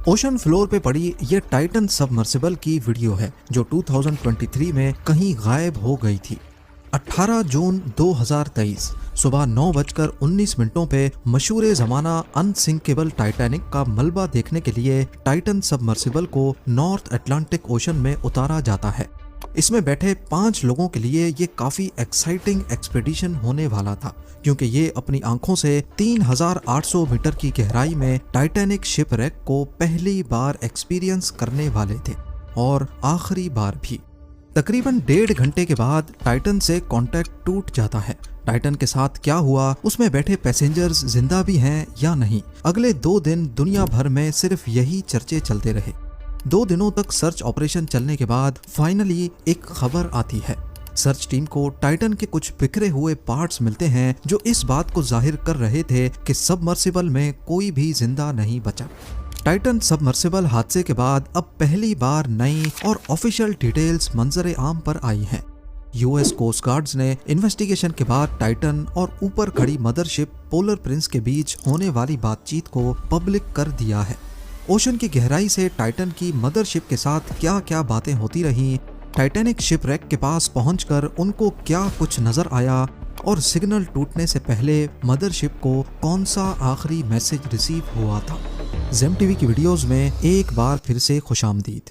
Ocean floor पे पड़ी ये टाइटन सबमर्सिबल की वीडियो है जो 2023 में कहीं गायब हो गई थी। 18 जून 2023 सुबह 9:19 पे मशहूर जमाना अनसिंकेबल टाइटैनिक का मलबा देखने के लिए टाइटन सबमर्सिबल को नॉर्थ अटलांटिक ओशन में उतारा जाता है। इसमें बैठे 5 लोगों के लिए ये काफी एक्साइटिंग एक्सपेडिशन होने वाला था, क्योंकि ये अपनी आंखों से 3800 मीटर की गहराई में टाइटैनिक शिपरेक को पहली बार एक्सपीरियंस करने वाले थे और आखिरी बार भी। तकरीबन 1.5 घंटे के बाद टाइटन से कांटेक्ट टूट जाता है। टाइटन के साथ क्या हुआ, उसमें बैठे पैसेंजर्स जिंदा भी हैं या नहीं, अगले 2 दिन दुनिया भर में सिर्फ यही चर्चे चलते रहे। 2 दिनों तक सर्च ऑपरेशन चलने के बाद फाइनली एक खबर आती है। सर्च टीम को टाइटन के कुछ बिखरे हुए पार्ट्स मिलते हैं जो इस बात को जाहिर कर रहे थे कि सबमर्सिबल में कोई भी जिंदा नहीं बचा। टाइटन सबमर्सिबल हादसे के बाद अब पहली बार नई और ऑफिशियल डिटेल्स मंजर आम पर आई हैं। यूएस कोस्ट गार्ड्स ने इन्वेस्टिगेशन के बाद टाइटन और ऊपर खड़ी मदरशिप पोलर प्रिंस के बीच होने वाली बातचीत को पब्लिक कर दिया है। ओशन की गहराई से टाइटन की मदरशिप के साथ क्या क्या बातें होती रहीं, टाइटैनिक शिपरेक के पास पहुंचकर उनको क्या कुछ नजर आया और सिग्नल टूटने से पहले मदरशिप को कौन सा आखिरी मैसेज रिसीव हुआ था। ज़ेम टीवी की वीडियोस में एक बार फिर से खुशामदीद।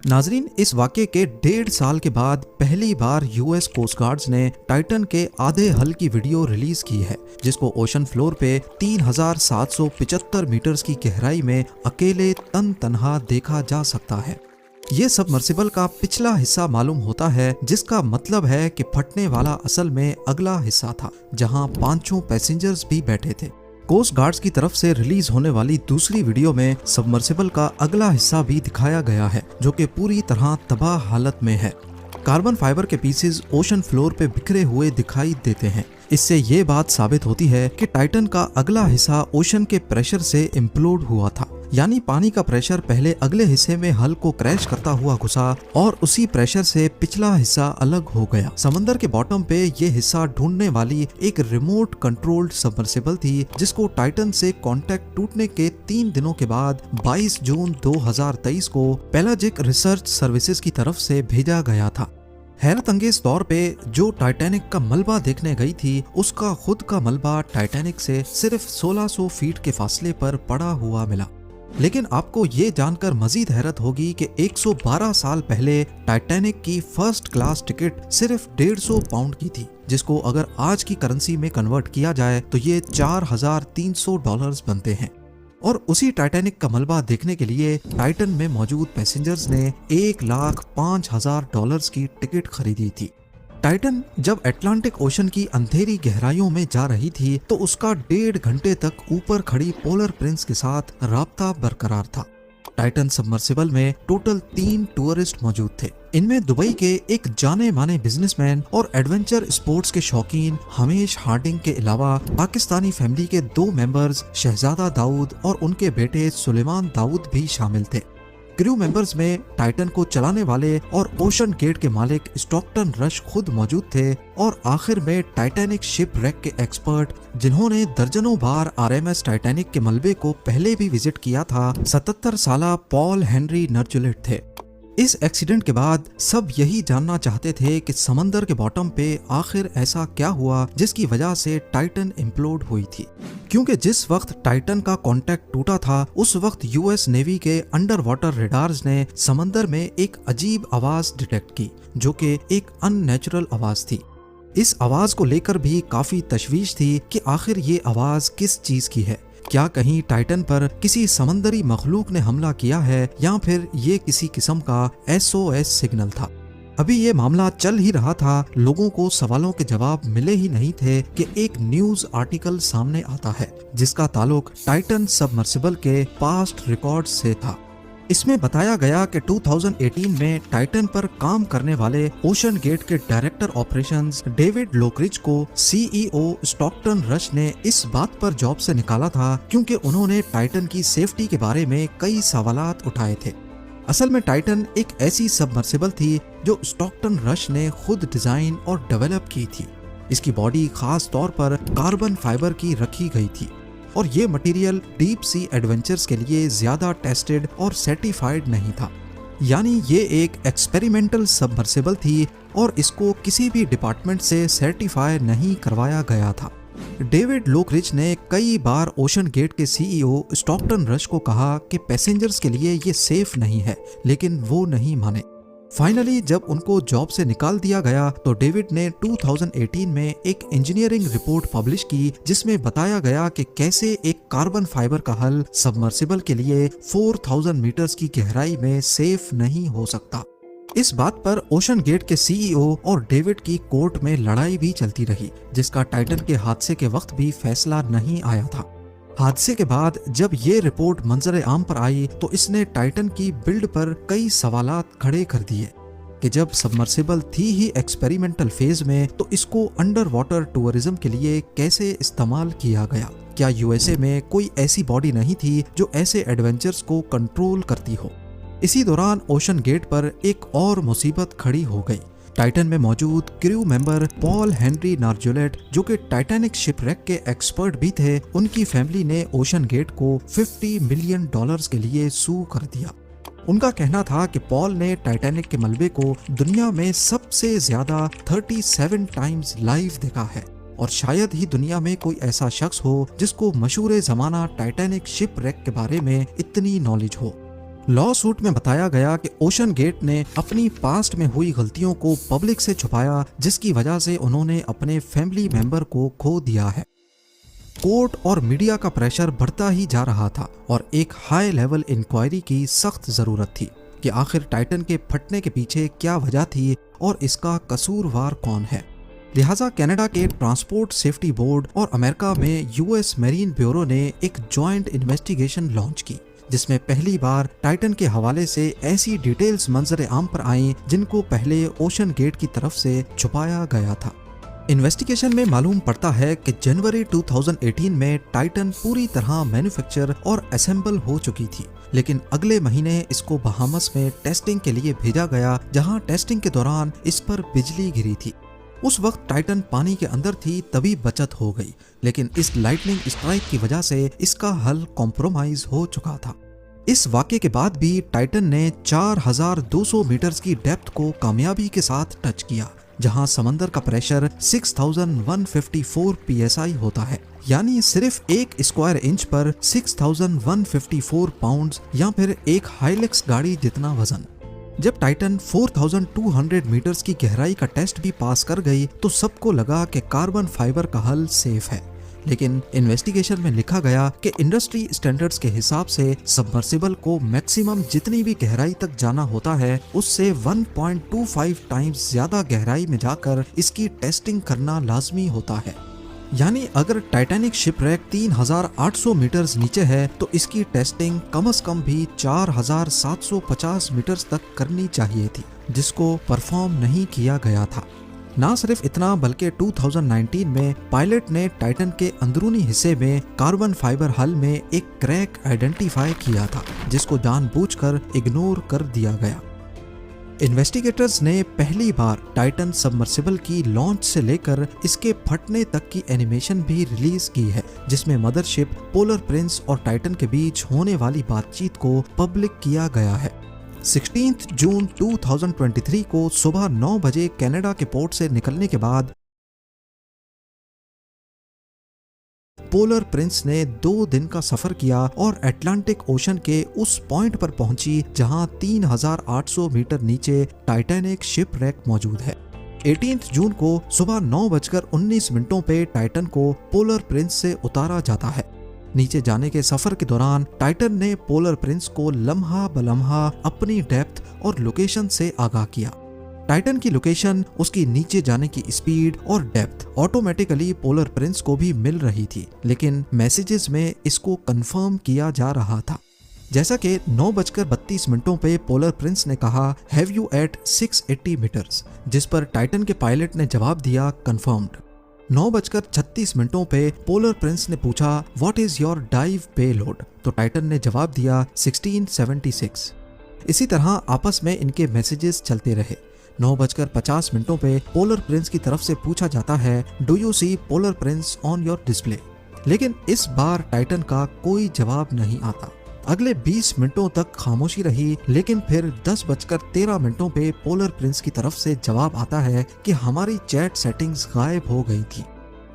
नाजरीन, इस वाक़े के 1.5 साल के बाद पहली बार यूएस कोस्ट गार्ड्स ने टाइटन के आधे हल की वीडियो रिलीज की है, जिसको ओशन फ्लोर पे 3775 मीटर्स की गहराई में अकेले तन्हा देखा जा सकता है। ये सबमर्सिबल का पिछला हिस्सा मालूम होता है, जिसका मतलब है कि फटने वाला असल में अगला हिस्सा था, जहां 5 पैसेंजर्स भी बैठे थे। कोस्ट गार्ड्स की तरफ से रिलीज होने वाली दूसरी वीडियो में सबमर्सिबल का अगला हिस्सा भी दिखाया गया है, जो कि पूरी तरह तबाह हालत में है। कार्बन फाइबर के पीसेस ओशन फ्लोर पे बिखरे हुए दिखाई देते हैं। इससे ये बात साबित होती है कि टाइटन का अगला हिस्सा ओशन के प्रेशर से इम्प्लोड हुआ था, यानी पानी का प्रेशर पहले अगले हिस्से में हल को क्रैश करता हुआ घुसा और उसी प्रेशर से पिछला हिस्सा अलग हो गया। समंदर के बॉटम पे ये हिस्सा ढूंढने वाली एक रिमोट कंट्रोल्ड सबमर्सिबल थी, जिसको टाइटन से कांटेक्ट टूटने के 3 दिनों के बाद 22 जून 2023 को पेलाजिक रिसर्च सर्विसेज की तरफ से भेजा गया था। हैरत अंगेज तौर पे जो टाइटैनिक का मलबा देखने गई थी, उसका खुद का मलबा टाइटैनिक से सिर्फ 1600 फीट के फासले पर पड़ा हुआ मिला। लेकिन आपको ये जानकर मजीद हैरत होगी कि 112 साल पहले टाइटैनिक की फर्स्ट क्लास टिकट सिर्फ 150 पाउंड की थी, जिसको अगर आज की करेंसी में कन्वर्ट किया जाए तो ये $4300 बनते हैं। और उसी टाइटैनिक का मलबा देखने के लिए टाइटन में मौजूद पैसेंजर्स ने $1,05,000 की टिकट खरीदी थी। टाइटन जब अटलांटिक ओशन की अंधेरी गहराइयों में जा रही थी तो उसका 1.5 घंटे तक ऊपर खड़ी पोलर प्रिंस के साथ राब्ता बरकरार था। टाइटन सबमर्सिबल में टोटल 3 टूरिस्ट मौजूद थे। इनमें दुबई के एक जाने माने बिजनेसमैन और एडवेंचर स्पोर्ट्स के शौकीन हमेश हार्डिंग के अलावा पाकिस्तानी फैमिली के 2 मेंबर्स शहजादा दाऊद और उनके बेटे सुलेमान दाऊद भी शामिल थे। क्रू मेंबर्स में टाइटन को चलाने वाले और ओशन गेट के मालिक स्टॉकटन रश खुद मौजूद थे, और आखिर में टाइटैनिक शिपरेक के एक्सपर्ट, जिन्होंने दर्जनों बार आरएमएस टाइटैनिक के मलबे को पहले भी विजिट किया था, 77 साला पॉल हेनरी नर्जुलेट थे। इस एक्सीडेंट के बाद सब यही जानना चाहते थे कि समंदर के बॉटम पे आखिर ऐसा क्या हुआ जिसकी वजह से टाइटन इम्प्लोड हुई थी, क्योंकि जिस वक्त टाइटन का कांटेक्ट टूटा था उस वक्त यूएस नेवी के अंडर वाटर रेडार्स ने समंदर में एक अजीब आवाज डिटेक्ट की, जो कि एक अननेचुरल आवाज थी। इस आवाज को लेकर भी काफी तशवीश थी कि आखिर ये आवाज किस चीज की है। क्या कहीं टाइटन पर किसी समंदरी मखलूक ने हमला किया है, या फिर ये किसी किस्म का SOS सिग्नल था। अभी ये मामला चल ही रहा था, लोगों को सवालों के जवाब मिले ही नहीं थे कि एक न्यूज आर्टिकल सामने आता है जिसका ताल्लुक टाइटन सबमर्सिबल के पास्ट रिकॉर्ड्स से था। इसमें बताया गया कि 2018 में टाइटन पर काम करने वाले ओशन गेट के डायरेक्टर ऑपरेशंस डेविड लोकरिच को CEO स्टॉकटन रश ने इस बात पर जॉब से निकाला था क्योंकि उन्होंने टाइटन की सेफ्टी के बारे में कई सवालात उठाए थे। असल में टाइटन एक ऐसी सबमर्सिबल थी जो स्टॉकटन रश ने खुद डिजाइन और डेवलप की थी। इसकी बॉडी खास तौर पर कार्बन फाइबर की रखी गई थी। और ये मटेरियल डीप सी एडवेंचर्स के लिए ज्यादा टेस्टेड और सर्टिफाइड नहीं था। यानी ये एक एक्सपेरिमेंटल सबमर्सिबल थी और इसको किसी भी डिपार्टमेंट से सर्टिफाई नहीं करवाया गया था। डेविड लोकरिच ने कई बार ओशन गेट के सीईओ स्टॉकटन रश को कहा कि पैसेंजर्स के लिए ये सेफ नहीं है, लेकिन वो नहीं माने। फाइनली जब उनको जॉब से निकाल दिया गया तो डेविड ने 2018 में एक इंजीनियरिंग रिपोर्ट पब्लिश की जिसमें बताया गया कि कैसे एक कार्बन फाइबर का हल सबमर्सिबल के लिए 4000 मीटर्स की गहराई में सेफ नहीं हो सकता। इस बात पर ओशन गेट के सीईओ और डेविड की कोर्ट में लड़ाई भी चलती रही, जिसका टाइटन के हादसे के वक्त भी फैसला नहीं आया था। हादसे के बाद जब ये रिपोर्ट मंजर आम पर आई तो इसने टाइटन की बिल्ड पर कई सवालात खड़े कर दिए कि जब सबमर्सिबल थी ही एक्सपेरिमेंटल फेज में तो इसको अंडर वाटर टूरिज्म के लिए कैसे इस्तेमाल किया गया। क्या यूएसए में कोई ऐसी बॉडी नहीं थी जो ऐसे एडवेंचर्स को कंट्रोल करती हो। इसी दौरान ओशन गेट पर एक और मुसीबत खड़ी हो गई। टाइटन में मौजूद क्रू मेंबर पॉल हेनरी नार्जुलेट, जो कि टाइटैनिक शिपरेक के एक्सपर्ट भी थे, उनकी फैमिली ने ओशन गेट को $50 मिलियन के लिए सू कर दिया। उनका कहना था कि पॉल ने टाइटैनिक के मलबे को दुनिया में सबसे ज्यादा 37 टाइम्स लाइव देखा है और शायद ही दुनिया में कोई ऐसा शख्स हो जिसको मशहूर जमाना टाइटैनिक शिपरेक के बारे में इतनी नॉलेज हो। लॉ सूट में बताया गया कि ओशन गेट ने अपनी पास्ट में हुई गलतियों को पब्लिक से छुपाया, जिसकी वजह से उन्होंने अपने फैमिली मेंबर को खो दिया है। कोर्ट और मीडिया का प्रेशर बढ़ता ही जा रहा था और एक हाई लेवल इंक्वायरी की सख्त जरूरत थी कि आखिर टाइटन के फटने के पीछे क्या वजह थी और इसका कसूरवार कौन है। लिहाजा कनाडा के ट्रांसपोर्ट सेफ्टी बोर्ड और अमेरिका में यूएस मैरीन ब्यूरो ने एक जॉइंट इन्वेस्टिगेशन लॉन्च की, जिसमें पहली बार टाइटन के हवाले से ऐसी डिटेल्स मंजर आम पर आईं जिनको पहले ओशन गेट की तरफ से छुपाया गया था। इन्वेस्टिगेशन में मालूम पड़ता है कि जनवरी 2018 में टाइटन पूरी तरह मैन्युफैक्चर और असेंबल हो चुकी थी, लेकिन अगले महीने इसको बहामस में टेस्टिंग के लिए भेजा गया, जहां टेस्टिंग के दौरान इस पर बिजली गिरी थी। उस वक्त टाइटन पानी के अंदर थी, तभी बचत हो गई, लेकिन इस लाइटनिंग स्ट्राइक की वजह से इसका हल कॉम्प्रोमाइज हो चुका था। इस वाक़े के बाद भी टाइटन ने 4200 मीटर्स की डेप्थ को कामयाबी के साथ टच किया, जहां समंदर का प्रेशर 6154 psi होता है, यानी सिर्फ 1 स्क्वायर इंच पर 6154 पाउंड्स या फिर एक हाइलेक्स गाड़ी जितना वजन। जब टाइटन 4200 मीटर्स की गहराई का टेस्ट भी पास कर गई तो सबको लगा कि कार्बन फाइबर का हल सेफ है, लेकिन इन्वेस्टिगेशन में लिखा गया कि इंडस्ट्री स्टैंडर्ड्स के हिसाब से सबमर्सिबल को मैक्सिमम जितनी भी गहराई तक जाना होता है उससे 1.25 टाइम्स ज्यादा गहराई में जाकर इसकी टेस्टिंग करना लाजमी होता है। यानी अगर टाइटैनिक शिपरेक 3800 मीटर्स नीचे है तो इसकी टेस्टिंग कम से कम भी 4750 मीटर्स तक करनी चाहिए थी, जिसको परफॉर्म नहीं किया गया था। ना सिर्फ इतना बल्कि 2019 में पायलट ने टाइटन के अंदरूनी हिस्से में कार्बन फाइबर हल में एक क्रैक आइडेंटिफाई किया था, जिसको जानबूझकर इग्नोर कर दिया गया। इन्वेस्टिगेटर्स ने पहली बार टाइटन सबमर्सिबल की लॉन्च से लेकर इसके फटने तक की एनिमेशन भी रिलीज की है, जिसमें मदरशिप, पोलर प्रिंस और टाइटन के बीच होने वाली बातचीत को पब्लिक किया गया है। 16 जून 2023 को सुबह 9 बजे कनाडा के पोर्ट से निकलने के बाद पोलर प्रिंस ने 2 दिन का सफर किया और अटलांटिक ओशन के उस पॉइंट पर पहुंची जहां 3800 मीटर नीचे टाइटैनिक शिपरेक मौजूद है। 18 जून को सुबह 9:19 पे टाइटन को पोलर प्रिंस से उतारा जाता है। नीचे जाने के सफर के दौरान टाइटन ने पोलर प्रिंस को लम्हा बलम्हा अपनी डेप्थ और लोकेशन से आगाह किया। टाइटन की लोकेशन, उसकी नीचे जाने की स्पीड और डेप्थ ऑटोमेटिकली पोलर प्रिंस को भी मिल रही थी, लेकिन मैसेजेस में इसको कंफर्म किया जा रहा था। जैसा कि 9:32 पे पोलर प्रिंस ने कहा, हैव यू एट 680 मीटर्स, जिस पर टाइटन के पायलट ने जवाब दिया, कंफर्म्ड। 9:36 पे पोलर प्रिंस ने पूछा, what is your dive payload, तो टाइटन ने जवाब दिया 1676। इसी तरह आपस में इनके मैसेजेस चलते रहे। 9:50 पे पोलर प्रिंस की तरफ से पूछा जाता है, do you see polar prince on your display, लेकिन इस बार टाइटन का कोई जवाब नहीं आता। अगले 20 मिनटों तक खामोशी रही, लेकिन फिर 10:13 पे पोलर प्रिंस की तरफ से जवाब आता है कि हमारी चैट सेटिंग्स गायब हो गई थी।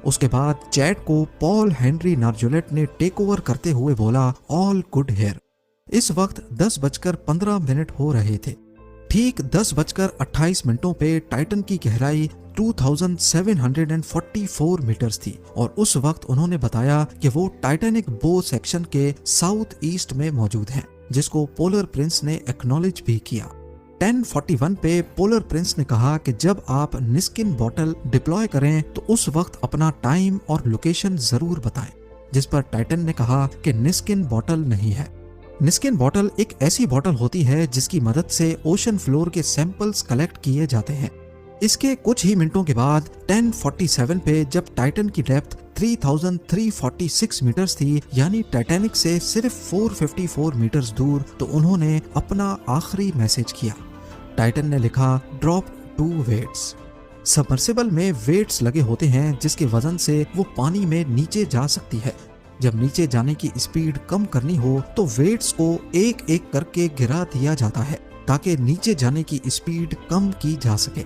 उसके बाद चैट को पॉल हेनरी नार्जुलेट ने टेक ओवर करते हुए बोला, ऑल गुड हेयर। इस वक्त 10:15 हो रहे थे। ठीक 10:28 पे टाइटन की गहराई 2744 मीटर्स थी और उस वक्त उन्होंने बताया कि वो टाइटैनिक बो सेक्शन के साउथ ईस्ट में मौजूद हैं, जिसको पोलर प्रिंस ने एक्नॉलेज भी किया। 10:41 पे पोलर प्रिंस ने कहा कि जब आप निस्किन बॉटल डिप्लॉय करें तो उस वक्त अपना टाइम और लोकेशन जरूर बताएं, जिस पर टाइटन ने कहा कि निस्किन बॉटल नहीं है। निस्किन बॉटल एक ऐसी बॉटल होती है जिसकी मदद से ओशन फ्लोर के सैंपल्स कलेक्ट किए जाते हैं। इसके कुछ ही मिनटों के बाद 10:47 पे जब टाइटन की डेप्थ 3346 मीटर्स थी, यानी टाइटैनिक से सिर्फ 454 मीटर्स दूर, तो उन्होंने अपना आखिरी मैसेज किया। टाइटन ने लिखा, ड्रॉप 2 वेट्स। सबमर्सिबल में वेट्स लगे होते हैं जिसके वजन से वो पानी में नीचे जा सकती है। जब नीचे जाने की स्पीड कम करनी हो तो वेट्स को एक एक करके गिरा दिया जाता है ताकि नीचे जाने की स्पीड कम की जा सके।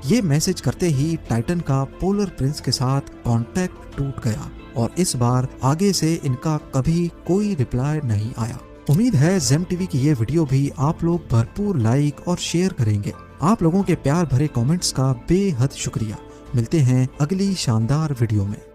ये मैसेज करते ही टाइटन का पोलर प्रिंस के साथ कांटेक्ट टूट गया और इस बार आगे से इनका कभी कोई रिप्लाई नहीं आया। उम्मीद है जेम टीवी की ये वीडियो भी आप लोग भरपूर लाइक और शेयर करेंगे। आप लोगों के प्यार भरे कमेंट्स का बेहद शुक्रिया। मिलते हैं अगली शानदार वीडियो में।